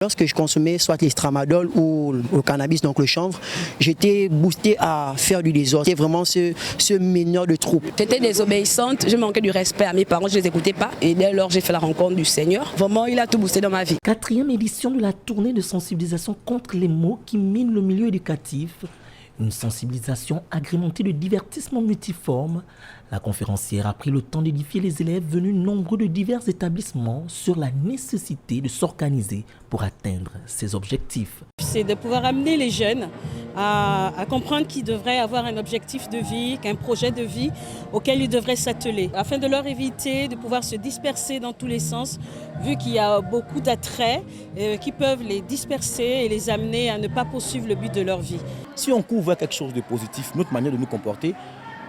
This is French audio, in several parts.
Lorsque je consommais soit l'estramadol ou le cannabis, donc le chanvre, j'étais boosté à faire du désordre. C'était vraiment ce meneur de troupe. J'étais désobéissante, je manquais du respect à mes parents, je ne les écoutais pas. Et dès lors, j'ai fait la rencontre du Seigneur. Vraiment, il a tout boosté dans ma vie. 4e édition de la tournée de sensibilisation contre les maux qui minent le milieu éducatif. Une sensibilisation agrémentée de divertissements multiformes. La conférencière a pris le temps d'édifier les élèves venus nombreux de divers établissements sur la nécessité de s'organiser pour atteindre ces objectifs. C'est de pouvoir amener les jeunes à comprendre qu'ils devraient avoir un objectif de vie, qu'un projet de vie auquel ils devraient s'atteler, afin de leur éviter de pouvoir se disperser dans tous les sens, vu qu'il y a beaucoup d'attraits qui peuvent les disperser et les amener à ne pas poursuivre le but de leur vie. Si on couvre quelque chose de positif, notre manière de nous comporter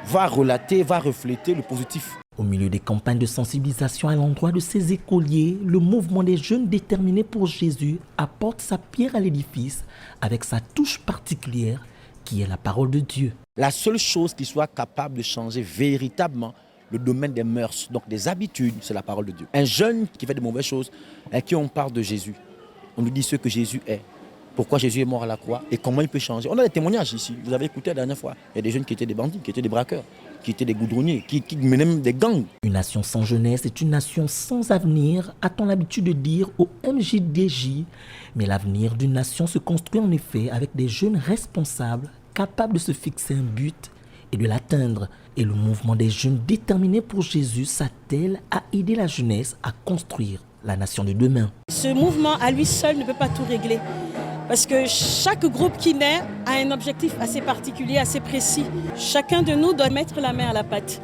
va relater, va refléter le positif. Au milieu des campagnes de sensibilisation à l'endroit de ces écoliers, le mouvement des jeunes déterminés pour Jésus apporte sa pierre à l'édifice avec sa touche particulière qui est la parole de Dieu. La seule chose qui soit capable de changer véritablement le domaine des mœurs, donc des habitudes, c'est la parole de Dieu. Un jeune qui fait de mauvaises choses, à qui on parle de Jésus, on lui dit ce que Jésus est. Pourquoi Jésus est mort à la croix et comment il peut changer. On a des témoignages ici, vous avez écouté la dernière fois. Il y a des jeunes qui étaient des bandits, qui étaient des braqueurs, qui étaient des goudronniers, qui menaient même des gangs. Une nation sans jeunesse est une nation sans avenir, a-t-on l'habitude de dire au MJDJ. Mais l'avenir d'une nation se construit en effet avec des jeunes responsables, capables de se fixer un but et de l'atteindre. Et le mouvement des jeunes déterminés pour Jésus s'attelle à aider la jeunesse à construire la nation de demain. Ce mouvement à lui seul ne peut pas tout régler. Parce que chaque groupe qui naît a un objectif assez particulier, assez précis. Chacun de nous doit mettre la main à la pâte.